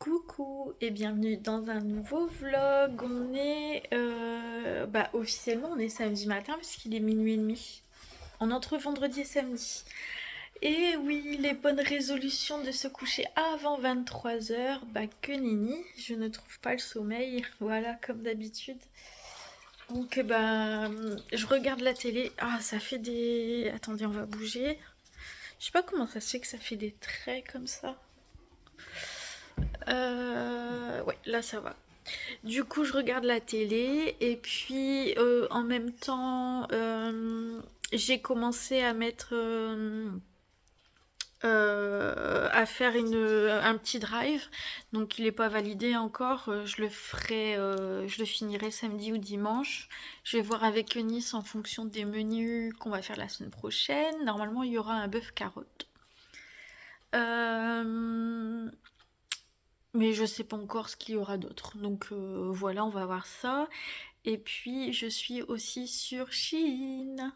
Coucou et bienvenue dans un nouveau vlog. On est officiellement on est samedi matin puisqu'il est minuit et demi. On entre vendredi et samedi. Et oui, les bonnes résolutions de se coucher avant 23 h, que nenni, je ne trouve pas le sommeil, voilà comme d'habitude. Donc je regarde la télé. Ah, ça fait des... Attendez, on va bouger. Je sais pas comment ça se fait que ça fait des traits comme ça. Ouais, là ça va. Du coup, je regarde la télé et puis en même temps, j'ai commencé à mettre, à faire un petit drive. Donc, il n'est pas validé encore. Je le ferai, je le finirai samedi ou dimanche. Je vais voir avec Eunice en fonction des menus qu'on va faire la semaine prochaine. Normalement, il y aura un bœuf carotte. Euh, mais je sais pas encore ce qu'il y aura d'autre. Donc voilà, on va voir ça. Et puis je suis aussi sur Shein.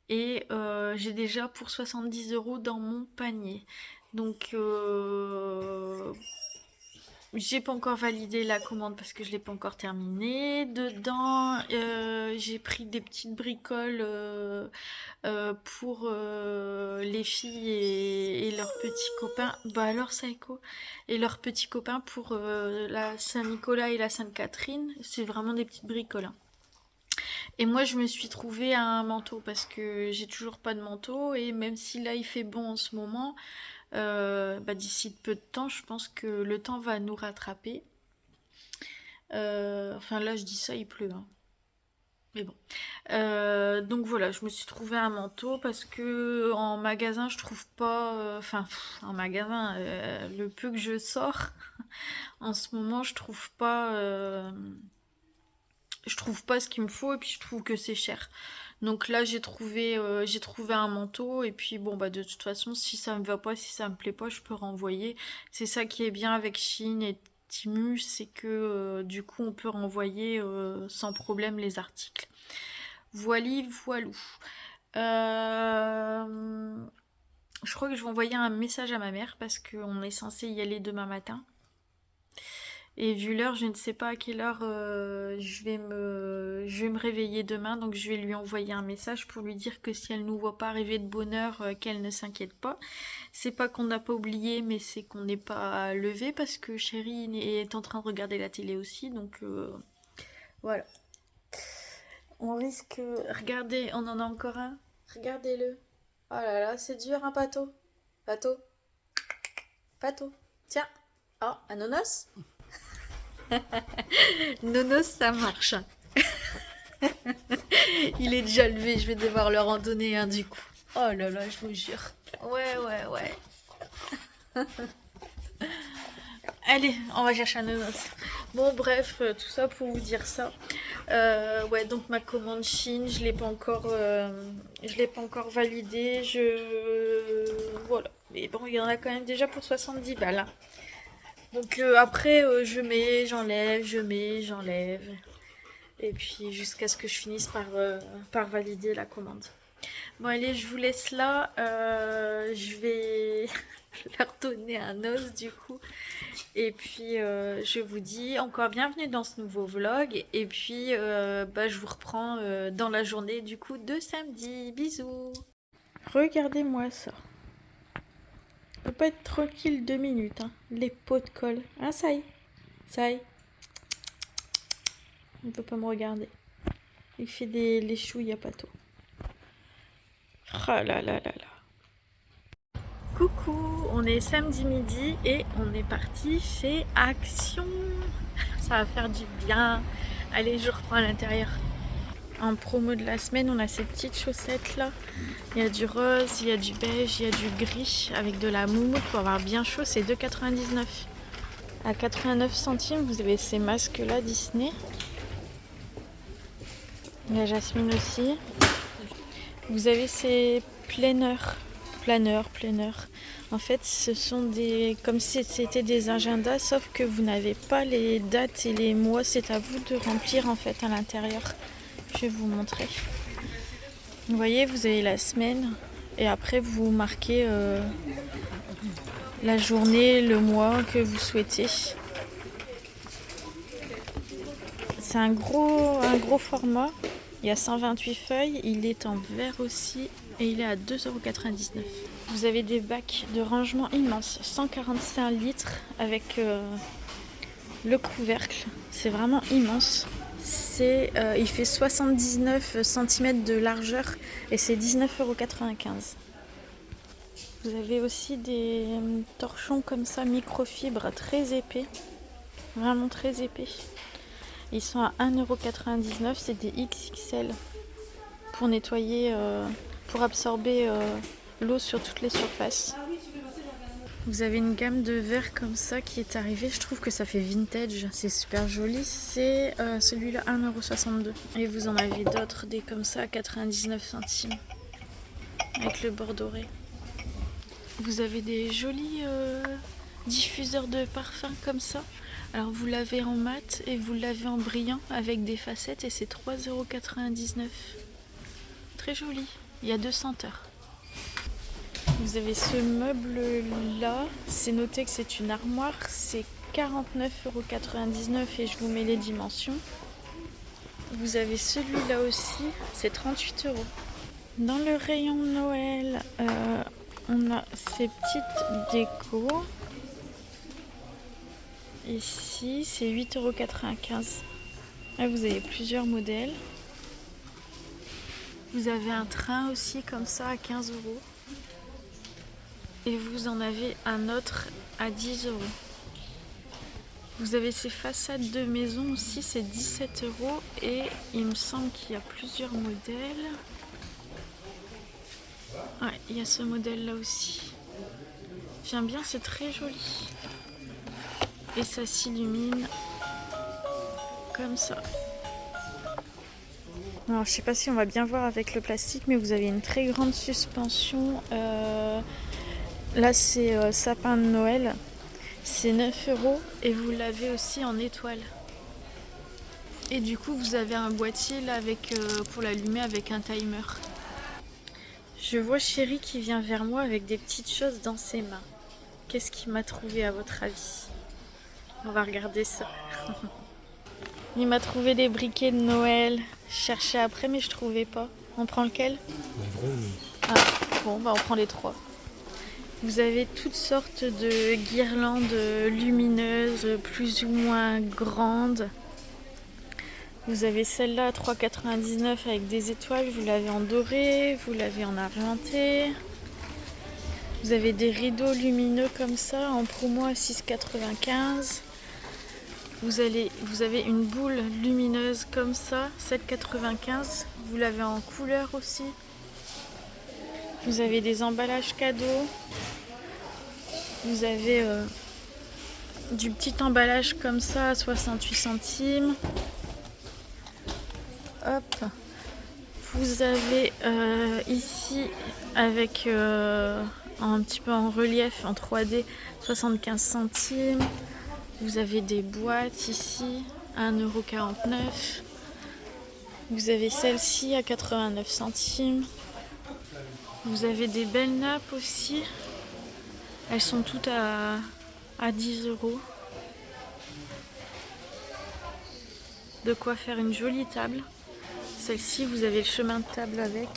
Et j'ai déjà pour 70 € dans mon panier. Donc j'ai pas encore validé la commande parce que je l'ai pas encore terminée. Dedans, j'ai pris des petites bricoles pour les filles et leurs petits copains. Bah alors, Saïko, et leurs petits copains pour la Saint-Nicolas et la Sainte-Catherine. C'est vraiment des petites bricoles, hein. Et moi, je me suis trouvé un manteau parce que j'ai toujours pas de manteau. Et même si là, il fait bon en ce moment, d'ici peu de temps, je pense que le temps va nous rattraper. Enfin, là, je dis ça, il pleut, hein. Mais bon. Donc voilà, je me suis trouvé un manteau parce que en magasin, je trouve pas. En magasin, le peu que je sors, en ce moment, je trouve pas ce qu'il me faut et puis je trouve que c'est cher. Donc là, j'ai trouvé un manteau et puis bon, de toute façon, si ça me va pas, si ça me plaît pas, je peux renvoyer. C'est ça qui est bien avec Shein et Temu, c'est que du coup, on peut renvoyer sans problème les articles. Voili, voilou. Je crois que je vais envoyer un message à ma mère parce qu'on est censé y aller demain matin. Et vu l'heure, je ne sais pas à quelle heure je vais me réveiller demain, donc je vais lui envoyer un message pour lui dire que si elle ne nous voit pas arriver de bonne heure, qu'elle ne s'inquiète pas. C'est pas qu'on n'a pas oublié, mais c'est qu'on n'est pas levé parce que chérie est en train de regarder la télé aussi, donc voilà. On risque... Regardez, on en a encore un. Regardez-le. Oh là là, c'est dur, hein, Pato. Pato. Pato. Tiens. Oh, un nonos. Nonos, ça marche. Il est déjà levé, je vais devoir leur en donner un du coup. Oh là là, je vous jure. Ouais, ouais, ouais. Allez, on va chercher un nonos. Bon, bref, tout ça pour vous dire ça. Ouais, donc ma commande Chine, je l'ai pas encore validée. Voilà. Mais bon, il y en a quand même déjà pour 70 balles, hein. Donc après, je mets, j'enlève, je mets, j'enlève. Et puis jusqu'à ce que je finisse par valider la commande. Bon, allez, je vous laisse là. Je vais leur donner un os du coup. Et puis je vous dis encore bienvenue dans ce nouveau vlog. Et puis je vous reprends dans la journée du coup de samedi. Bisous. Regardez-moi ça. On peut pas être tranquille 2 minutes, hein. Les pots de colle. Hein, ça y est. Ça y est. Il ne peut pas me regarder. Il fait les chouilles à pâteau. Ah là là là là. Coucou, on est samedi midi et on est parti chez Action. Ça va faire du bien. Allez, je reprends à l'intérieur. En promo de la semaine, on a ces petites chaussettes là. Il y a du rose, il y a du beige, il y a du gris avec de la moumoute pour avoir bien chaud. C'est 2,99 €. À 89 centimes, vous avez ces masques là Disney. Il y a Jasmine aussi. Vous avez ces planeurs. En fait, ce sont comme si c'était des agendas, sauf que vous n'avez pas les dates et les mois. C'est à vous de remplir en fait à l'intérieur. Je vais vous montrer. Vous voyez, vous avez la semaine et après vous marquez la journée, le mois que vous souhaitez. C'est un gros format. Il y a 128 feuilles. Il est en verre aussi et il est à 2,99 €. Vous avez des bacs de rangement immenses, 145 litres avec le couvercle. C'est vraiment immense. Il fait 79 cm de largeur et c'est 19,95 €. Vous avez aussi des torchons comme ça, microfibre, très épais. Vraiment très épais. Ils sont à 1,99 €. C'est des XXL pour nettoyer, pour absorber l'eau sur toutes les surfaces. Vous avez une gamme de verres comme ça qui est arrivée. Je trouve que ça fait vintage. C'est super joli. C'est celui-là 1,62 €. Et vous en avez d'autres, des comme ça à 99 centimes. Avec le bord doré. Vous avez des jolis diffuseurs de parfum comme ça. Alors vous l'avez en mat et vous l'avez en brillant avec des facettes et c'est 3,99 €. Très joli. Il y a 2 senteurs. Vous avez ce meuble là, c'est noté que c'est une armoire, c'est 49,99 € et je vous mets les dimensions. Vous avez celui-là aussi, c'est 38 €. Dans le rayon Noël, on a ces petites décos. Ici, c'est 8,95 €. Là, vous avez plusieurs modèles. Vous avez un train aussi comme ça à 15 €. Et vous en avez un autre à 10 €. Vous avez ces façades de maison aussi, c'est 17 € et il me semble qu'il y a plusieurs modèles. Ouais, il y a ce modèle là aussi. J'aime bien, c'est très joli. Et ça s'illumine comme ça. Alors je sais pas si on va bien voir avec le plastique, mais vous avez une très grande suspension. Là c'est sapin de Noël, c'est 9 € et vous l'avez aussi en étoile. Et du coup vous avez un boîtier là avec, pour l'allumer avec un timer. Je vois Chéri qui vient vers moi avec des petites choses dans ses mains. Qu'est-ce qu'il m'a trouvé à votre avis? On va regarder ça. Il m'a trouvé des briquets de Noël. Je cherchais après mais je trouvais pas. On prend lequel? Ah bon bah on prend les 3. Vous avez toutes sortes de guirlandes lumineuses, plus ou moins grandes. Vous avez celle-là à 3,99 € avec des étoiles. Vous l'avez en doré, vous l'avez en argenté. Vous avez des rideaux lumineux comme ça, en promo à 6,95 €. Vous avez une boule lumineuse comme ça, 7,95 €. Vous l'avez en couleur aussi. Vous avez des emballages cadeaux. Vous avez du petit emballage comme ça à 68 centimes. Hop. Vous avez ici avec un petit peu en relief en 3D 75 centimes. Vous avez des boîtes ici à 1,49 €. Vous avez celle-ci à 89 centimes. Vous avez des belles nappes aussi. Elles sont toutes à 10 €. De quoi faire une jolie table. Celle-ci, vous avez le chemin de table avec.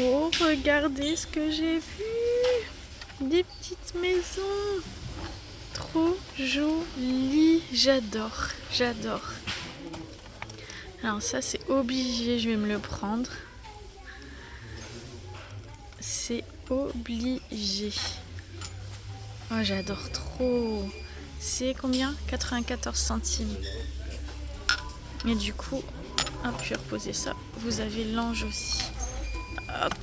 Oh, regardez ce que j'ai vu! Des petites maisons! Trop joli! J'adore, j'adore. Alors ça, c'est obligé, je vais me le prendre. C'est obligé. Oh, j'adore trop. C'est combien? 94 centimes. Et du coup, hop, je vais reposer ça. Vous avez l'ange aussi. Hop.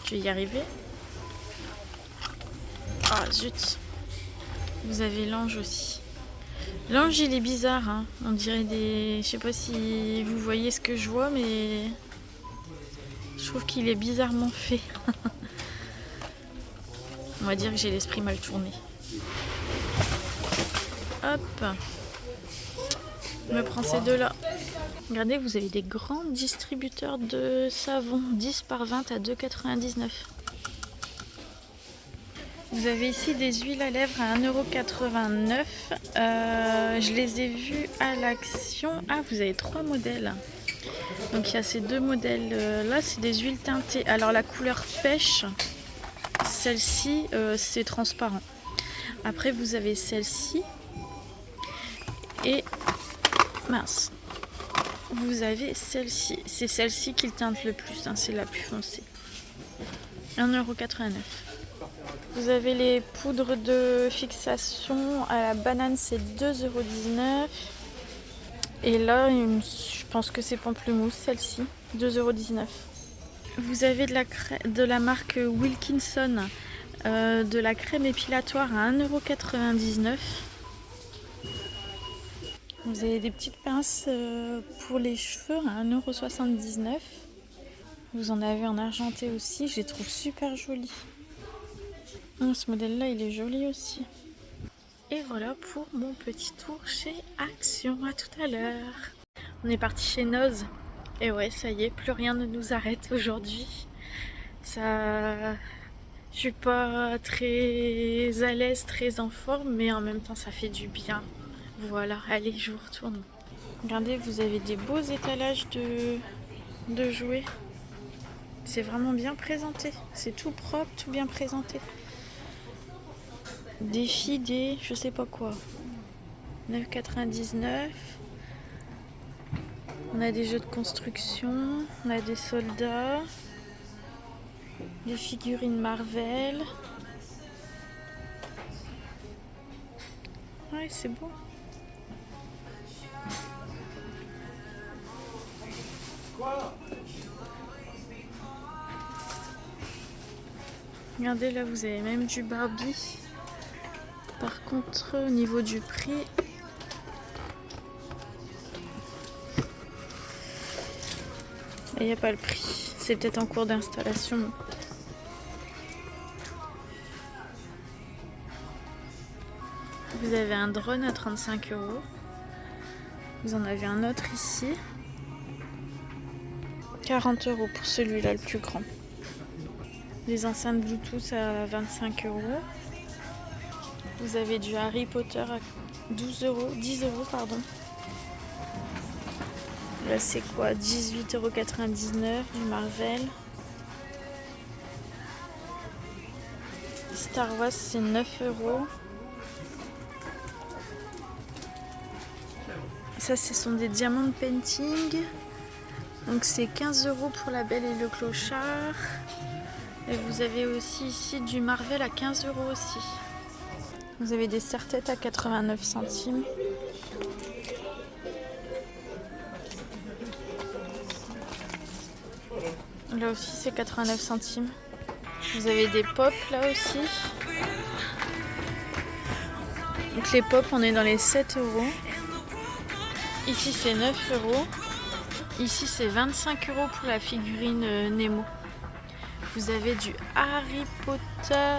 Je vais y arriver. Ah, zut. Vous avez l'ange aussi. L'ange, il est bizarre, hein. On dirait des... Je sais pas si vous voyez ce que je vois, mais... Je trouve qu'il est bizarrement fait. On va dire que j'ai l'esprit mal tourné. Hop. Je me prends ces deux-là. Regardez, vous avez des grands distributeurs de savon. 10 par 20 à 2,99 €. Vous avez ici des huiles à lèvres à 1,89 €. Je les ai vues à l'action. Ah, vous avez 3 modèles. Donc il y a ces 2 modèles là, c'est des huiles teintées. Alors la couleur pêche, celle-ci c'est transparent. Après vous avez celle-ci et mince, vous avez celle-ci. C'est celle-ci qui teinte le plus, hein, c'est la plus foncée. 1,89 €. Vous avez les poudres de fixation à la banane, c'est 2,19 €. Et là, je pense que c'est pamplemousse, celle-ci, 2,19 €. Vous avez de la marque Wilkinson, de la crème épilatoire à 1,99 €. Vous avez des petites pinces pour les cheveux à 1,79 €. Vous en avez en argenté aussi, je les trouve super jolies. Ce modèle-là, il est joli aussi. Et voilà pour mon petit tour chez Action. À tout à l'heure. On est parti chez Noz. Et ouais, ça y est, plus rien ne nous arrête aujourd'hui. Ça... Je suis pas très à l'aise, très en forme, mais en même temps, ça fait du bien. Voilà, allez, je vous retourne. Regardez, vous avez des beaux étalages de jouets. C'est vraiment bien présenté. C'est tout propre, tout bien présenté. Des filles, des je sais pas quoi. 9,99 €. On a des jeux de construction. On a des soldats. Des figurines Marvel. Ouais, c'est beau. Regardez, là vous avez même du Barbie. Par contre, au niveau du prix, il n'y a pas le prix. C'est peut-être en cours d'installation. Vous avez un drone à 35 €. Vous en avez un autre ici. 40 € pour celui-là, le plus grand. Des enceintes Bluetooth à 25 €. Vous avez du Harry Potter à 10 €, pardon. Là c'est quoi, 18,99 € du Marvel. Star Wars c'est 9 €. Ça ce sont des diamants painting. Donc c'est 15 € pour La Belle et le Clochard. Et vous avez aussi ici du Marvel à 15 € aussi. Vous avez des serre-têtes à 89 centimes. Là aussi c'est 89 centimes. Vous avez des pops là aussi. Donc les pops on est dans les 7 €. Ici c'est 9 €. Ici c'est 25 € pour la figurine Nemo. Vous avez du Harry Potter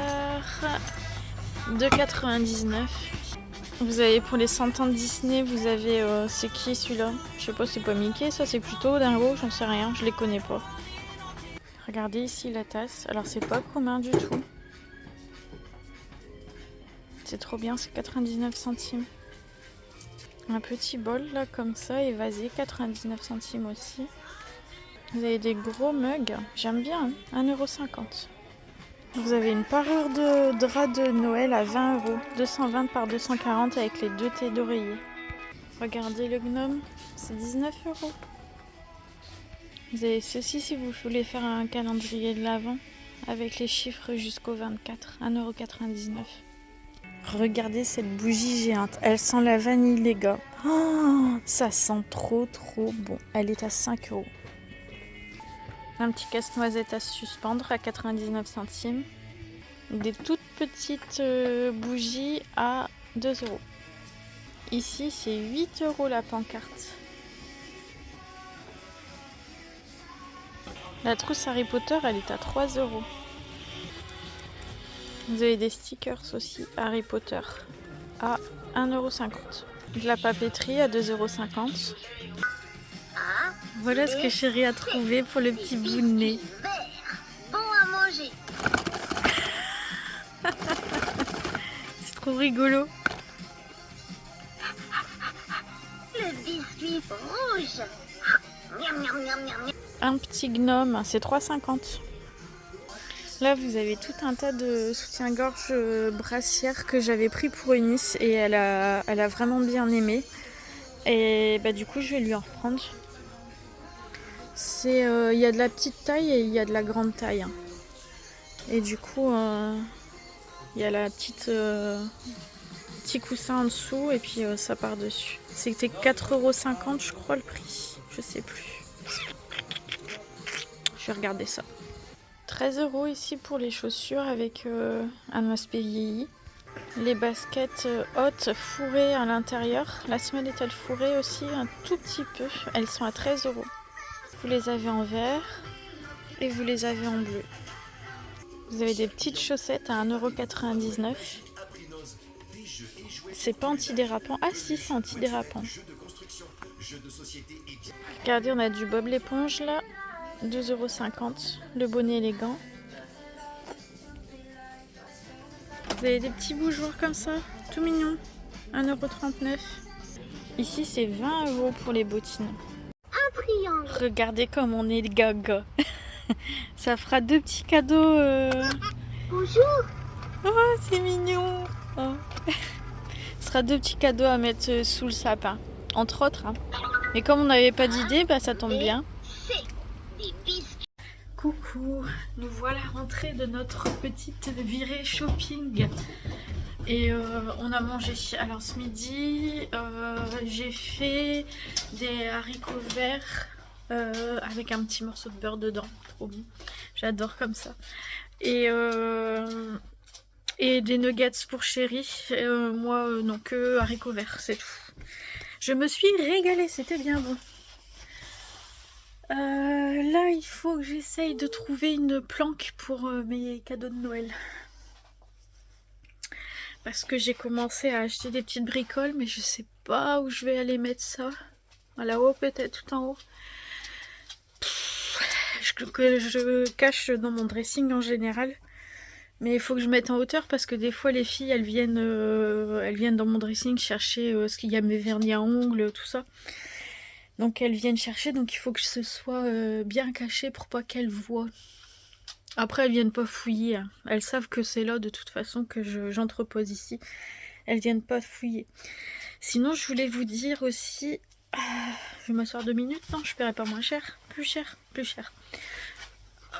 de 99. Vous avez pour les 100 ans de Disney, vous avez c'est qui celui-là? Je sais pas, c'est pas Mickey, ça c'est plutôt Dingo, j'en sais rien, je les connais pas. Regardez ici la tasse, alors c'est pas commun du tout. C'est trop bien, c'est 99 centimes. Un petit bol là comme ça, évasé, 99 centimes aussi. Vous avez des gros mugs, j'aime bien, hein, 1,50 €. Vous avez une parure de drap de Noël à 20 €, 220 par 240 avec les 2 thés d'oreiller. Regardez le gnome, c'est 19 €. Vous avez ceci si vous voulez faire un calendrier de l'Avent avec les chiffres jusqu'au 24, 1,99 €. Regardez cette bougie géante, elle sent la vanille les gars. Oh, ça sent trop bon. Elle est à 5 €. Un petit casse-noisette à suspendre à 99 centimes. Des toutes petites bougies à 2 €. Ici c'est 8 € la pancarte. La trousse Harry Potter elle est à 3 €. Vous avez des stickers aussi Harry Potter à 1,50 €. De la papeterie à 2,50 €. Voilà ce que Chérie a trouvé pour le petit bout de nez. Bon à manger. trop rigolo. Le biscuit rouge. Miam, miam, miam, miam, miam. Un petit gnome, c'est 3,50. Là, vous avez tout un tas de soutien-gorge brassière que j'avais pris pour Eunice et elle a vraiment bien aimé. Et bah, du coup, je vais lui en reprendre. Il y a de la petite taille et il y a de la grande taille. Hein. Et du coup, il y a la petit coussin en dessous et puis ça part dessus. C'était 4,50 € je crois le prix. Je sais plus. Je vais regarder ça. 13 € ici pour les chaussures avec un aspect vieilli. Les baskets hautes fourrées à l'intérieur. La semelle est-elle fourrée aussi un tout petit peu. Elles sont à 13 €. Vous les avez en vert et vous les avez en bleu. Vous avez des petites chaussettes à 1,99 €. C'est pas antidérapant. Ah si, c'est antidérapant. Regardez, on a du Bob l'éponge là. 2,50 €. Le bonnet élégant. Vous avez des petits bougeoirs comme ça, tout mignon. 1,39 €. Ici, c'est 20 € pour les bottines. Un triangle. Regardez comme on est gaga. Ça fera 2 petits cadeaux. Bonjour. Oh, c'est mignon. Oh. Ce sera 2 petits cadeaux à mettre sous le sapin. Entre autres. Hein. Mais comme on n'avait pas d'idée, bah, ça tombe bien. C'est des biscuits. Coucou, nous voilà rentrés de notre petite virée shopping et on a mangé. Alors ce midi, j'ai fait des haricots verts avec un petit morceau de beurre dedans, trop bon, j'adore comme ça. Et des nuggets pour chéri, moi non, que haricots verts, c'est tout. Je me suis régalée, c'était bien bon. Là, il faut que j'essaye de trouver une planque pour mes cadeaux de Noël. Parce que j'ai commencé à acheter des petites bricoles, mais je sais pas où je vais aller mettre ça. Là-haut, peut-être, tout en haut. Que je cache dans mon dressing en général. Mais il faut que je mette en hauteur parce que des fois, les filles, elles viennent dans mon dressing chercher ce qu'il y a, mes vernis à ongles, tout ça. Donc elles viennent chercher, donc il faut que ce soit bien caché pour pas qu'elles voient. Après elles viennent pas fouiller, hein. Elles savent que c'est là de toute façon que j'entrepose ici. Elles viennent pas fouiller. Sinon je voulais vous dire aussi, je vais m'asseoir 2 minutes, non je paierai pas moins cher, plus cher.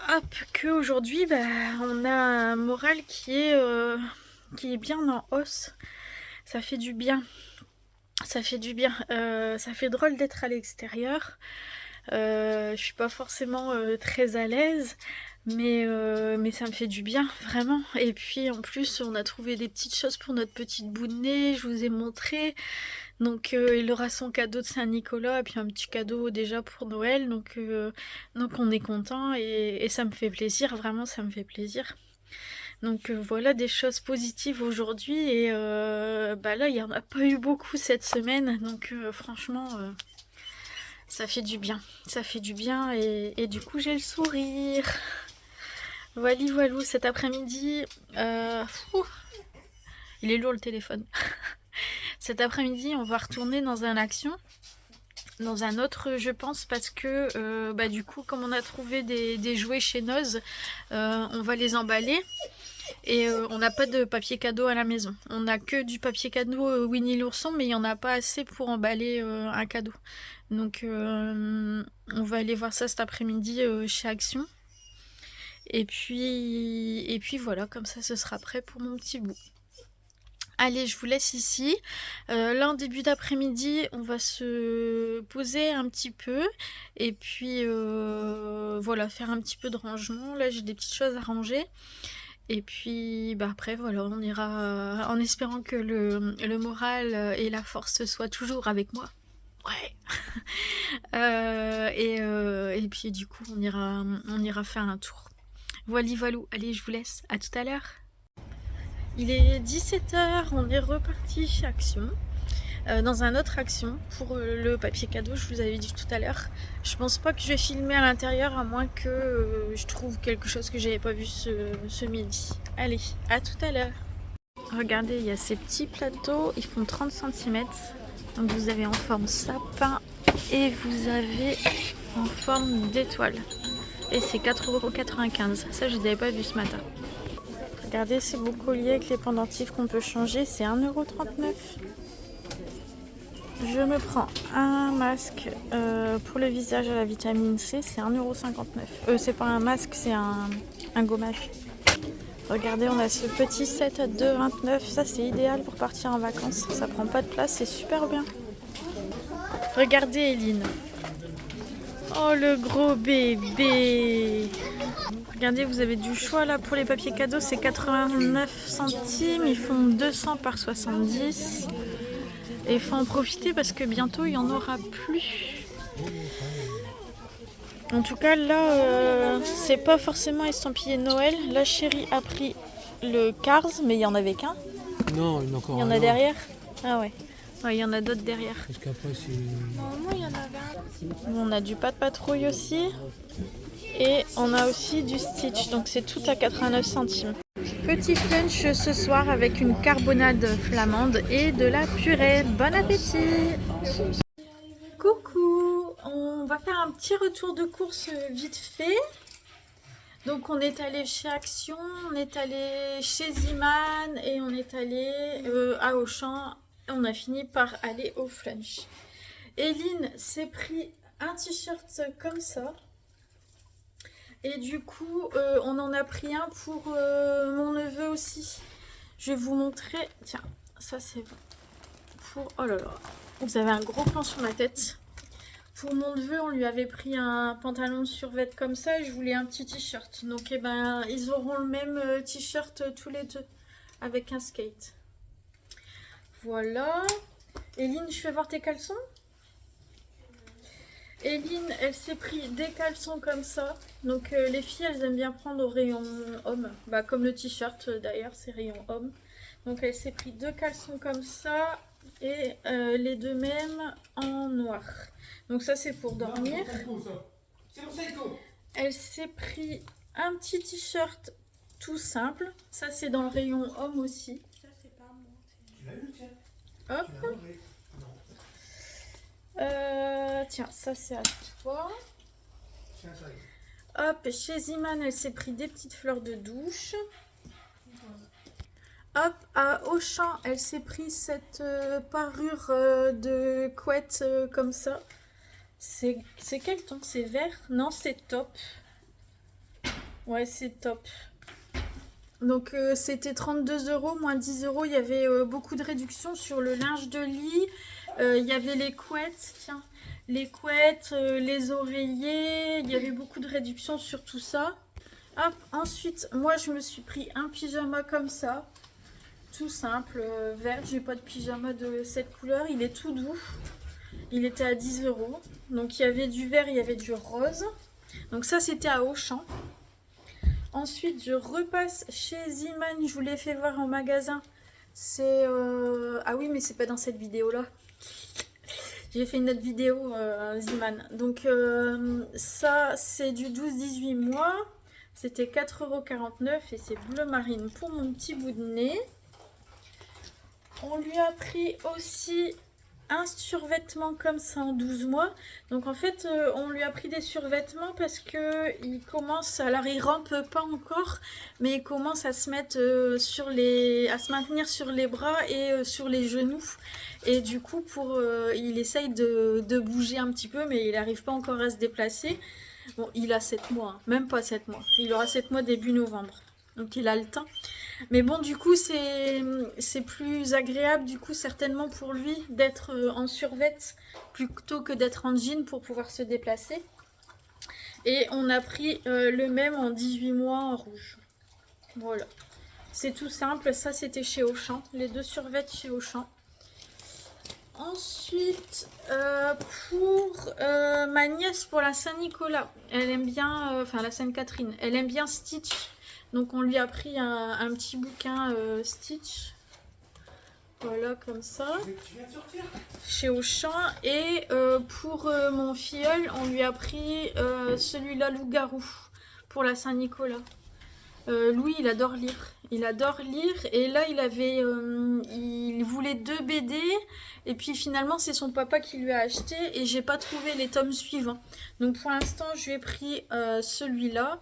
Hop, que aujourd'hui bah, on a un moral qui est bien en hausse. Ça fait du bien. Ça fait du bien. Ça fait drôle d'être à l'extérieur. Je suis pas forcément très à l'aise, mais ça me fait du bien, vraiment. Et puis en plus, on a trouvé des petites choses pour notre petite bout de nez. Je vous ai montré. Donc il aura son cadeau de Saint-Nicolas et puis un petit cadeau déjà pour Noël. Donc on est content et ça me fait plaisir. Vraiment, ça me fait plaisir. Donc voilà des choses positives aujourd'hui et bah là il n'y en a pas eu beaucoup cette semaine donc franchement ça fait du bien, et du coup j'ai le sourire. Voilou cet après-midi, il est lourd le téléphone. Cet après-midi on va retourner dans un autre je pense parce que bah, du coup comme on a trouvé des jouets chez Noz, on va les emballer. Et on n'a pas de papier cadeau à la maison. On a que du papier cadeau Winnie l'ourson, mais il n'y en a pas assez pour emballer un cadeau. Donc on va aller voir ça cet après-midi chez Action. Et puis voilà, comme ça ce sera prêt pour mon petit bout. Allez, je vous laisse ici. Là, en début d'après-midi, on va se poser un petit peu. Et puis voilà, faire un petit peu de rangement. Là, j'ai des petites choses à ranger. Et puis bah après voilà, on ira en espérant que le moral et la force soient toujours avec moi. Ouais. Et puis du coup on ira faire un tour. Voilou, allez je vous laisse, à tout à l'heure. Il est 17 h, on est reparti chez Action. Dans un autre Action pour le papier cadeau, je vous avais dit tout à l'heure. Je pense pas que je vais filmer à l'intérieur à moins que je trouve quelque chose que j'avais pas vu ce midi. Allez, à tout à l'heure. Regardez, il y a ces petits plateaux, ils font 30 cm. Donc vous avez en forme sapin et vous avez en forme d'étoile. Et c'est 4,95 €. Ça, je ne les avais pas vu ce matin. Regardez ces beaux colliers avec les pendentifs qu'on peut changer, c'est 1,39 €. Je me prends un masque pour le visage à la vitamine C, c'est 1,59 €. C'est pas un masque, c'est un gommage. Regardez, on a ce petit set à 2,29 €. Ça, c'est idéal pour partir en vacances. Ça prend pas de place, c'est super bien. Regardez Eline. Oh, le gros bébé. Regardez, vous avez du choix là pour les papiers cadeaux. C'est 89 centimes. Ils font 200 par 70. Et il faut en profiter parce que bientôt, il n'y en aura plus. En tout cas, là, c'est pas forcément estampillé Noël. La chérie a pris le Cars, mais il n'y en avait qu'un. Non, il y en a encore Il y en un a autre. derrière. Ah ouais. Ouais, il y en a d'autres derrière. Parce qu'après, c'est... Maman, il y en avait un. On a du pas de patrouille aussi. Et on a aussi du Stitch. Donc c'est tout à 89 centimes. Petit lunch ce soir avec une carbonade flamande et de la purée. Bon appétit! Coucou! On va faire un petit retour de course vite fait. Donc on est allé chez Action, on est allé chez Ziman et on est allé à Auchan. On a fini par aller au Flunch. Eline s'est pris un t-shirt comme ça. Et du coup, on en a pris un pour mon neveu aussi. Je vais vous montrer. Tiens, ça c'est bon. Pour... Oh là là, vous avez un gros plan sur ma tête. Pour mon neveu, on lui avait pris un pantalon de survêt comme ça et je voulais un petit t-shirt. Donc, eh ben, ils auront le même t-shirt tous les deux avec un skate. Voilà. Eline, je fais voir tes caleçons. Eline, elle s'est pris des caleçons comme ça. Donc les filles, elles aiment bien prendre au rayon homme. Bah, comme le t-shirt d'ailleurs, c'est rayon homme. Donc elle s'est pris deux caleçons comme ça et les deux mêmes en noir. Donc ça c'est pour dormir. Elle s'est pris un petit t-shirt tout simple. Ça c'est dans le rayon homme aussi. Ça, c'est pas moi. Tu l'as eu, tiens. Hop. Tu l'as mangé. Non. Tiens, ça c'est à toi. Tiens, ça y est. Hop, chez Ziman, elle s'est pris des petites fleurs de douche. Hop, à Auchan, elle s'est pris cette parure de couette comme ça. C'est quel ton? C'est vert? Non, c'est top. Ouais, c'est top. Donc c'était 32 €, moins 10 €. Il y avait beaucoup de réductions sur le linge de lit. Il y avait les couettes, tiens. Les couettes, les oreillers, il y avait beaucoup de réductions sur tout ça. Hop, ensuite, moi je me suis pris un pyjama comme ça, tout simple, vert. J'ai pas de pyjama de cette couleur, il est tout doux. Il était à 10 €. Donc il y avait du vert, il y avait du rose. Donc ça c'était à Auchan. Ensuite, je repasse chez Ziman, je vous l'ai fait voir en magasin. C'est... Ah oui, mais c'est pas dans cette vidéo-là. J'ai fait une autre vidéo Ziman. Donc ça c'est du 12-18 mois. C'était 4,49 € et c'est bleu marine pour mon petit bout de nez. On lui a pris aussi un survêtement comme ça en 12 mois. Donc en fait on lui a pris des survêtements parce que il commence, alors il rampe pas encore, mais il commence à se mettre à se maintenir sur les bras et sur les genoux. Et du coup il essaye de bouger un petit peu, mais il n'arrive pas encore à se déplacer. Bon, il a 7 mois, hein, même pas 7 mois. Il aura 7 mois début novembre. Donc il a le temps. Mais bon, du coup, c'est plus agréable, du coup, certainement pour lui, d'être en survêt plutôt que d'être en jean pour pouvoir se déplacer. Et on a pris le même en 18 mois en rouge. Voilà. C'est tout simple. Ça, c'était chez Auchan. Les deux survêts chez Auchan. Ensuite, pour ma nièce, pour la Saint-Nicolas, elle aime bien, enfin la Sainte-Catherine, elle aime bien Stitch. Donc on lui a pris un petit bouquin Stitch. Voilà, comme ça. Tu viens de sortir? Chez Auchan. Et pour mon filleul, on lui a pris celui-là, Loup-garou, pour la Saint-Nicolas. Louis, il adore lire. Il adore lire. Et là, il voulait 2 BD. Et puis finalement, c'est son papa qui lui a acheté. Et j'ai pas trouvé les tomes suivants. Donc pour l'instant, je lui ai pris celui-là.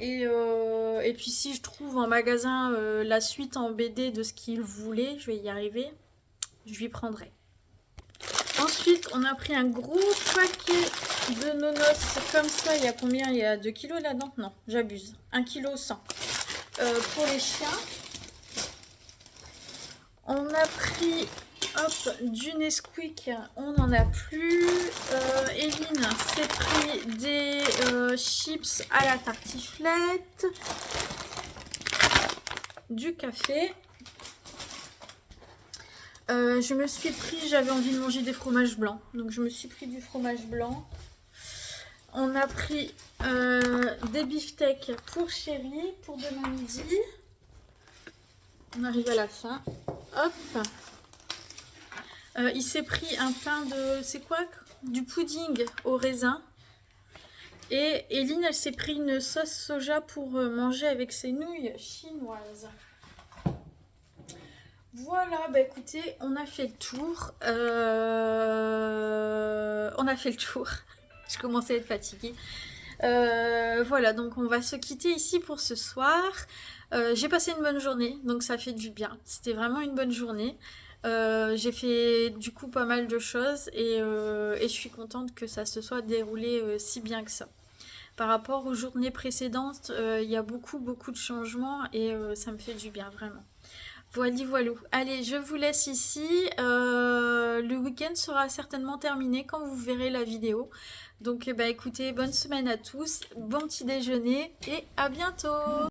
Et puis si je trouve en magasin la suite en BD de ce qu'il voulait, je vais y arriver. Je lui prendrai. Ensuite, on a pris un gros paquet de nonos comme ça. Il y a combien? Il y a 2 kilos là-dedans? Non, j'abuse. 1 kg 100 pour les chiens. On a pris du Nesquik. On n'en a plus. Eline s'est pris des chips à la tartiflette. Du café. Je me suis pris, j'avais envie de manger des fromages blancs, donc je me suis pris du fromage blanc. On a pris des beefsteaks pour Chéri, pour demain midi. On arrive à la fin. Hop. Il s'est pris un pain de, c'est quoi? Du pudding au raisin. Et Eline, elle s'est pris une sauce soja pour manger avec ses nouilles chinoises. Voilà, bah écoutez, on a fait le tour. Je commençais à être fatiguée. Voilà, donc on va se quitter ici pour ce soir. J'ai passé une bonne journée, donc ça fait du bien. C'était vraiment une bonne journée. J'ai fait du coup pas mal de choses et je suis contente que ça se soit déroulé si bien que ça. Par rapport aux journées précédentes, il y a beaucoup de changements et ça me fait du bien vraiment. Voilà. Allez, je vous laisse ici. Le week-end sera certainement terminé quand vous verrez la vidéo. Donc, bah écoutez, bonne semaine à tous, bon petit déjeuner et à bientôt!